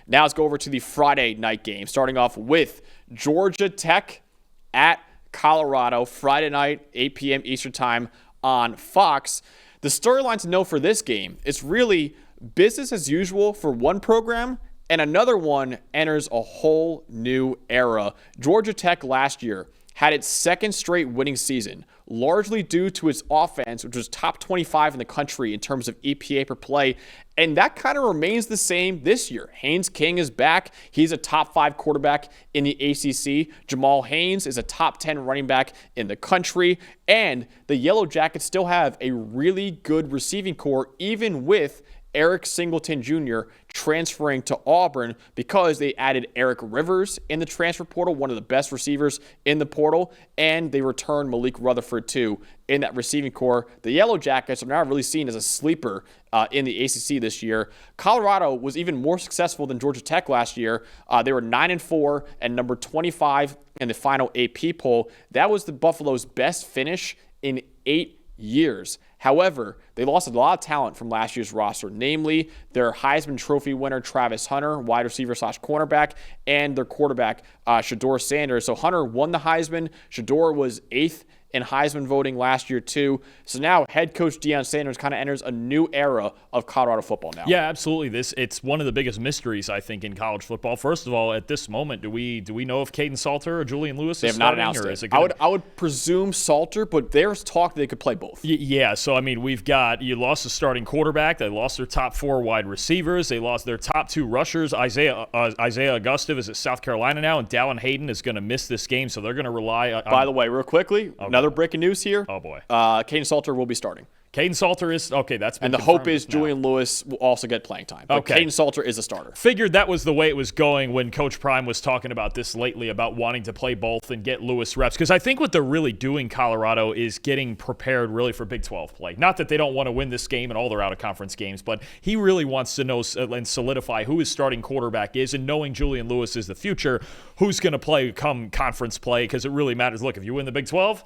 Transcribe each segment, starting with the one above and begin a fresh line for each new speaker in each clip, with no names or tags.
Now let's go over to the Friday night game, starting off with Georgia Tech at Colorado, Friday night, 8 p.m. Eastern time on Fox. The storyline to know for this game is really business as usual for one program, and another one enters a whole new era. Georgia Tech last year had its second straight winning season, largely due to its offense, which was top 25 in the country in terms of EPA per play. And that kind of remains the same this year. Haynes King is back. He's a top 5 quarterback in the ACC. Jamal Haynes is a top 10 running back in the country. And the Yellow Jackets still have a really good receiving core, even with Eric Singleton Jr. transferring to Auburn, because they added Eric Rivers in the transfer portal, one of the best receivers in the portal, and they returned Malik Rutherford too in that receiving core. The Yellow Jackets are now really seen as a sleeper in the ACC this year. Colorado was even more successful than Georgia Tech last year. They were 9-4 and number 25 in the final AP poll. That was the Buffalo's best finish in 8 years. However, they lost a lot of talent from last year's roster, namely their Heisman Trophy winner, Travis Hunter, wide receiver / cornerback, and their quarterback, Shedeur Sanders. So Hunter won the Heisman. Shedeur was 8th in Heisman voting last year too. So now head coach Deion Sanders kind of enters a new era of Colorado football now.
Yeah, absolutely. It's one of the biggest mysteries, I think, in college football. First of all, at this moment, do we know if Caden Salter or Julian Lewis is starting?
They have not announced it. I would presume Salter, but there's talk they could play both.
Yeah, so I mean, you lost the starting quarterback. They lost their top 4 wide receivers. They lost their top 2 rushers. Isaiah Augustive is at South Carolina now, and Dallin Hayden is going to miss this game, so they're going to rely on.
By the way, real quickly, another breaking news here.
Oh, boy.
Caden Salter will be starting.
Caden Salter is okay. That's been
and the hope is Julian Lewis will also get playing time. But
okay.
Caden Salter is a starter.
Figured that was the way it was going when Coach Prime was talking about this lately, about wanting to play both and get Lewis reps. Because I think what they're really doing, Colorado, is getting prepared really for Big 12 play. Not that they don't want to win this game and all their out-of-conference games, but he really wants to know and solidify who his starting quarterback is, and knowing Julian Lewis is the future, who's going to play come conference play, because it really matters. Look, if you win the Big 12,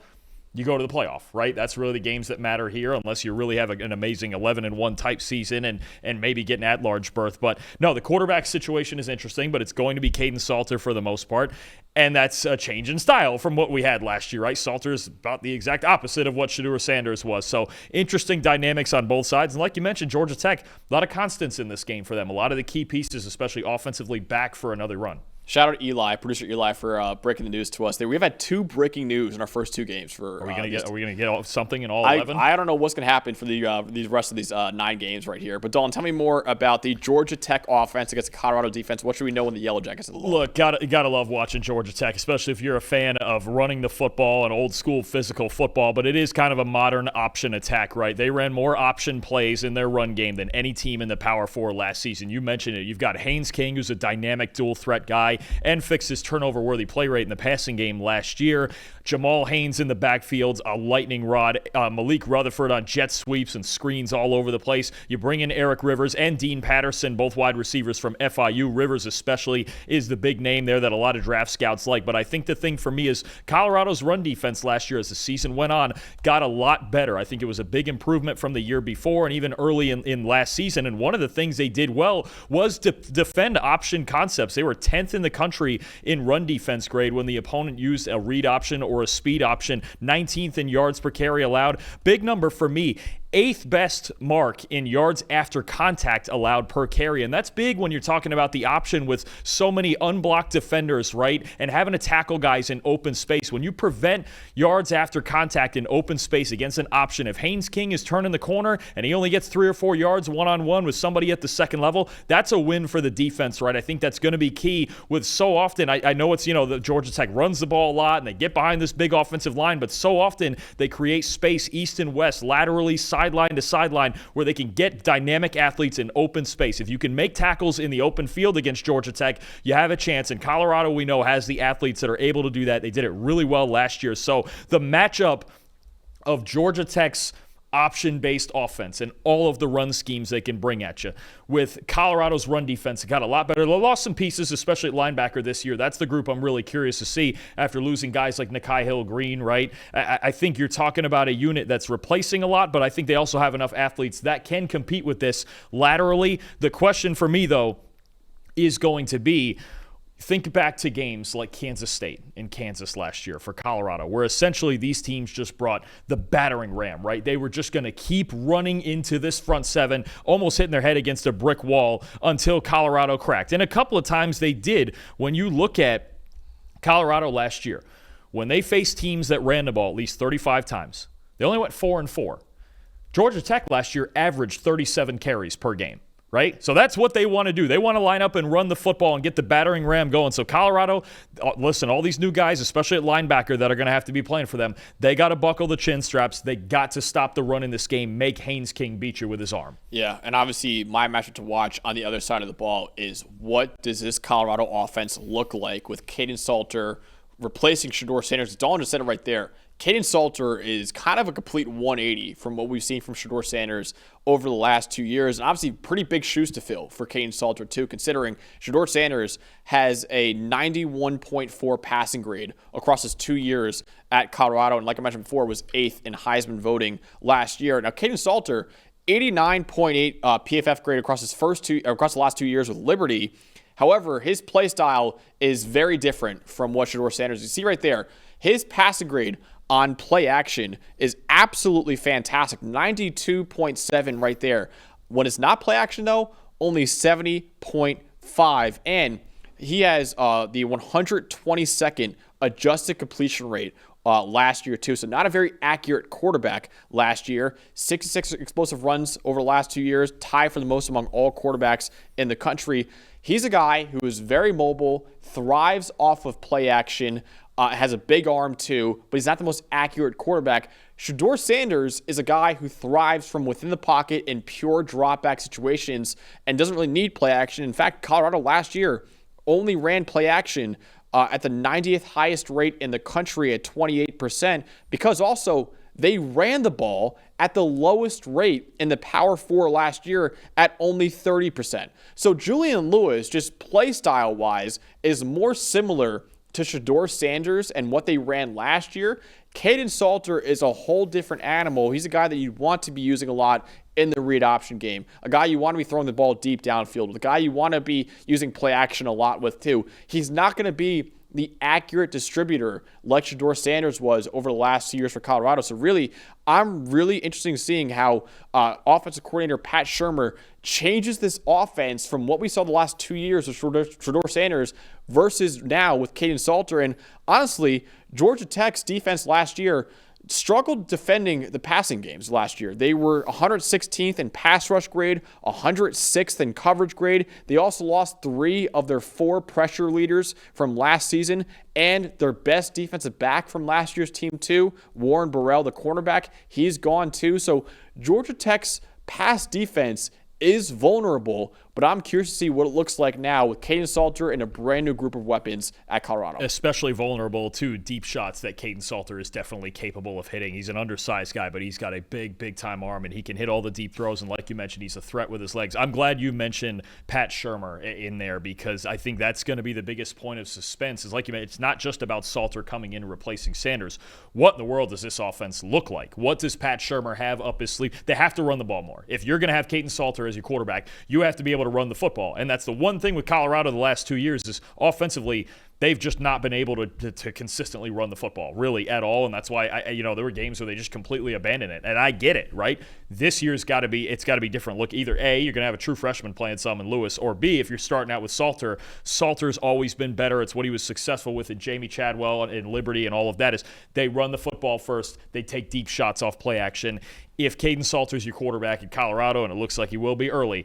you go to the playoff, right? That's really the games that matter here, unless you really have an amazing 11-1 type season and maybe get an at-large berth. But no, the quarterback situation is interesting, but it's going to be Caden Salter for the most part, and that's a change in style from what we had last year, right? Salter is about the exact opposite of what Shedeur Sanders was. So interesting dynamics on both sides. And like you mentioned, Georgia Tech, a lot of constants in this game for them. A lot of the key pieces, especially offensively, back for another run.
Shout out to Eli, producer Eli, for breaking the news to us. We've had 2 breaking news in our first 2 games. Are
we going to get something in all 11?
I don't know what's going to happen for the rest of these 9 games right here. But Dalton, tell me more about the Georgia Tech offense against the Colorado defense. What should we know in the Yellow Jackets?
Look, gotta love watching Georgia Tech, especially if you're a fan of running the football and old school physical football. But it is kind of a modern option attack, right? They ran more option plays in their run game than any team in the Power 4 last season. You mentioned it. You've got Haynes King, who's a dynamic dual threat guy and fixes turnover-worthy play rate in the passing game last year. Jamal Haynes in the backfield, a lightning rod. Malik Rutherford on jet sweeps and screens all over the place. You bring in Eric Rivers and Dean Patterson, both wide receivers from FIU. Rivers especially is the big name there that a lot of draft scouts like. But I think the thing for me is Colorado's run defense last year, as the season went on, got a lot better. I think it was a big improvement from the year before and even early in last season. And one of the things they did well was to defend option concepts. They were 10th in the country in run defense grade when the opponent used a read option or a speed option, 19th in yards per carry allowed. Big number for me. 8th best mark in yards after contact allowed per carry. And that's big when you're talking about the option with so many unblocked defenders, right? And having to tackle guys in open space. When you prevent yards after contact in open space against an option, if Haynes King is turning the corner and he only gets 3 or 4 yards one-on-one with somebody at the second level, that's a win for the defense, right? I think that's going to be key with so often, I know it's, the Georgia Tech runs the ball a lot and they get behind this big offensive line, but so often they create space east and west, laterally, sideline to sideline, where they can get dynamic athletes in open space. If you can make tackles in the open field against Georgia Tech, you have a chance. And Colorado, we know, has the athletes that are able to do that. They did it really well last year. So the matchup of Georgia Tech's option-based offense and all of the run schemes they can bring at you with Colorado's run defense, it got a lot better. They lost some pieces, especially at linebacker this year. That's the group I'm really curious to see after losing guys like Nikai Hill-Green, right? I think you're talking about a unit that's replacing a lot, but I think they also have enough athletes that can compete with this laterally. The question for me, though, is going to be. Think back to games like Kansas State and Kansas last year for Colorado, where essentially these teams just brought the battering ram, right? They were just going to keep running into this front seven, almost hitting their head against a brick wall until Colorado cracked. And a couple of times they did. When you look at Colorado last year, when they faced teams that ran the ball at least 35 times, they only went 4-4. Georgia Tech last year averaged 37 carries per game. Right? So that's what they want to do. They want to line up and run the football and get the battering ram going. So Colorado, listen, all these new guys, especially at linebacker that are going to have to be playing for them, they got to buckle the chin straps. They got to stop the run in this game, make Haynes King beat you with his arm.
Yeah, and obviously my matchup to watch on the other side of the ball is what does this Colorado offense look like with Caden Salter replacing Shedeur Sanders? Dalton just said it right there. Caden Salter is kind of a complete 180 from what we've seen from Shedeur Sanders over the last 2 years. And obviously pretty big shoes to fill for Caden Salter too, considering Shedeur Sanders has a 91.4 passing grade across his 2 years at Colorado. And like I mentioned before, was 8th in Heisman voting last year. Now Caden Salter, 89.8 PFF grade across the last 2 years with Liberty. However, his play style is very different from what Shedeur Sanders. You see right there, his passing grade on play action is absolutely fantastic. 92.7 right there. When it's not play action, though, only 70.5. And he has the 122nd adjusted completion rate last year, too. So not a very accurate quarterback last year. 66 explosive runs over the last 2 years, tied for the most among all quarterbacks in the country. He's a guy who is very mobile, thrives off of play action, has a big arm too, but he's not the most accurate quarterback. Shedeur Sanders is a guy who thrives from within the pocket in pure dropback situations and doesn't really need play action. In fact, Colorado last year only ran play action at the 90th highest rate in the country at 28%, because also they ran the ball at the lowest rate in the Power 4 last year at only 30%. So Julian Lewis, just play style-wise, is more similar to Shedeur Sanders and what they ran last year. Caden Salter is a whole different animal. He's a guy that you want to be using a lot in the read option game. A guy you want to be throwing the ball deep downfield with. A guy you want to be using play action a lot with too. He's not going to be the accurate distributor like Shedeur Sanders was over the last 2 years for Colorado. So really, I'm really interested in seeing how offensive coordinator Pat Shurmur changes this offense from what we saw the last 2 years with Shedeur Sanders versus now with Caden Salter. And honestly, Georgia Tech's defense last year struggled defending the passing games last year. They were 116th in pass rush grade, 106th in coverage grade. They also lost 3 of their 4 pressure leaders from last season, and their best defensive back from last year's team too, Warren Burrell, the cornerback, he's gone too. So Georgia Tech's pass defense is vulnerable, but I'm curious to see what it looks like now with Caden Salter and a brand new group of weapons at Colorado.
Especially vulnerable to deep shots that Caden Salter is definitely capable of hitting. He's an undersized guy, but he's got a big time arm, and he can hit all the deep throws. And like you mentioned, he's a threat with his legs. I'm glad you mentioned Pat Shurmur in there, because I think that's going to be the biggest point of suspense. Is like you mentioned, it's not just about Salter coming in and replacing Sanders. What in the world does this offense look like? What does Pat Shurmur have up his sleeve? They have to run the ball more. If you're going to have Caden Salter as your quarterback, you have to be able to run the football. And that's the one thing with Colorado the last 2 years is offensively, they've just not been able to consistently run the football really at all. And that's why there were games where they just completely abandoned it. And I get it, right? This year's got to be different. Look, either A, you're going to have a true freshman playing some in Lewis, or B, if you're starting out with Salter, Salter's always been better. It's what he was successful with in Jamie Chadwell and Liberty and all of that is they run the football first. They take deep shots off play action. If Caden Salter's your quarterback in Colorado, and it looks like he will be early,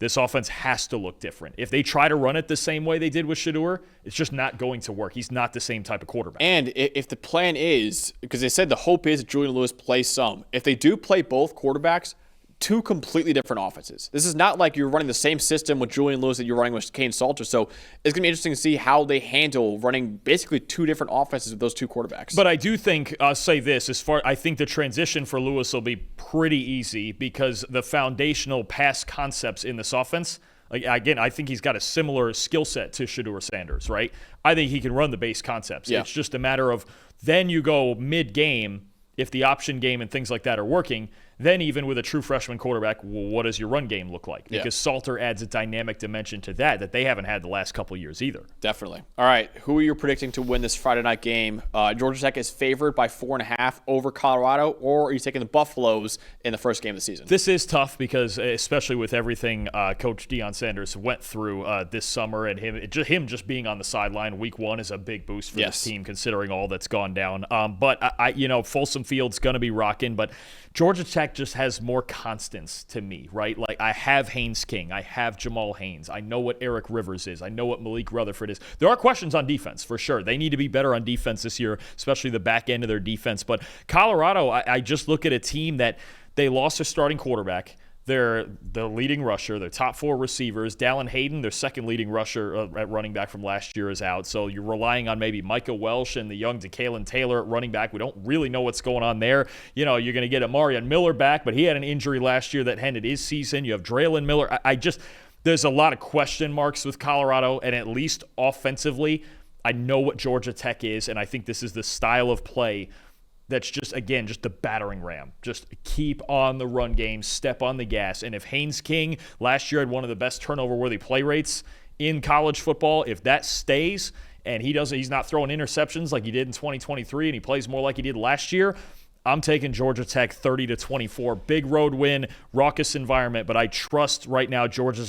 this offense has to look different. If they try to run it the same way they did with Shedeur, it's just not going to work. He's not the same type of quarterback.
And if the plan is, because they said the hope is that Julian Lewis plays some, if they do play both quarterbacks, 2 completely different offenses. This is not like you're running the same system with Julian Lewis that you're running with Caden Salter. So it's going to be interesting to see how they handle running basically 2 different offenses with those 2 quarterbacks.
But I do think, I'll say this, I think the transition for Lewis will be pretty easy because the foundational pass concepts in this offense, again, I think he's got a similar skill set to Shedeur Sanders, right? I think he can run the base concepts. Yeah. It's just a matter of then you go mid-game, if the option game and things like that are working, Then even with a true freshman quarterback, what does your run game look like? Because Salter adds a dynamic dimension to that they haven't had the last couple of years either.
Definitely. All right, who are you predicting to win this Friday night game? Georgia Tech is favored by 4.5 over Colorado, or are you taking the Buffaloes in the first game of the season?
This is tough because, especially with everything Coach Deion Sanders went through this summer, and him just being on the sideline week one is a big boost for this team, considering all that's gone down. But Folsom Field's going to be rocking, but Georgia Tech just has more constants to me, right? Like, I have Haynes King. I have Jamal Haynes. I know what Eric Rivers is. I know what Malik Rutherford is. There are questions on defense, for sure. They need to be better on defense this year, especially the back end of their defense. But Colorado, I just look at a team that they lost their starting quarterback. They're the leading rusher, their top 4 receivers. Dallin Hayden, their second leading rusher at running back from last year, is out. So you're relying on maybe Micah Welsh and the young DeKalen Taylor at running back. We don't really know what's going on there. You're going to get Amarian Miller back, but he had an injury last year that ended his season. You have Draylon Miller. There's a lot of question marks with Colorado, and at least offensively, I know what Georgia Tech is, and I think this is the style of play that's just the battering ram. Just keep on the run game, step on the gas. And if Haynes King last year had one of the best turnover-worthy play rates in college football, if that stays and he's not throwing interceptions like he did in 2023 and he plays more like he did last year, I'm taking Georgia Tech 30-24. Big road win, raucous environment, but I trust right now Georgia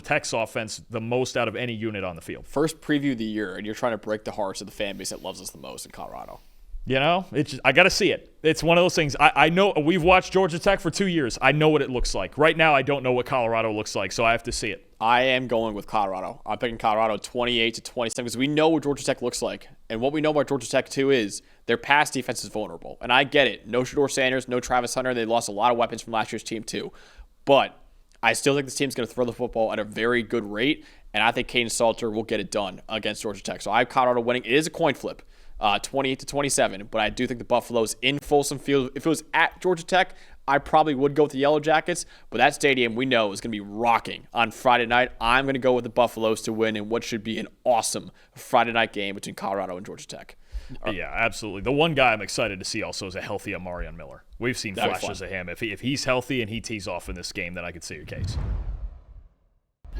Tech's offense the most out of any unit on the field.
First preview of the year, and you're trying to break the hearts of the fan base that loves us the most in Colorado.
I got to see it. It's one of those things. I know we've watched Georgia Tech for 2 years. I know what it looks like. Right now, I don't know what Colorado looks like, so I have to see it.
I am going with Colorado. I'm picking Colorado 28-27 because we know what Georgia Tech looks like. And what we know about Georgia Tech, too, is their pass defense is vulnerable. And I get it. No Shedeur Sanders, no Travis Hunter. They lost a lot of weapons from last year's team, too. But I still think this team's going to throw the football at a very good rate, and I think Caden Salter will get it done against Georgia Tech. So I have Colorado winning. It is a coin flip. 28-27, but I do think the Buffaloes in Folsom Field. If it was at Georgia Tech, I probably would go with the Yellow Jackets, but that stadium we know is going to be rocking on Friday night. I'm going to go with the Buffaloes to win in what should be an awesome Friday night game between Colorado and Georgia Tech.
Yeah, absolutely. The one guy I'm excited to see also is a healthy Amarian Miller. We've seen flashes of him. If he's healthy and he tees off in this game, then I could see your case.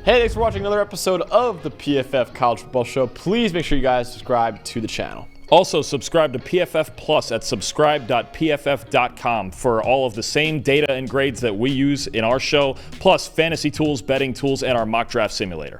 Hey, thanks for watching another episode of the PFF College Football Show. Please make sure you guys subscribe to the channel.
Also, subscribe to PFF Plus at subscribe.pff.com for all of the same data and grades that we use in our show, plus fantasy tools, betting tools, and our mock draft simulator.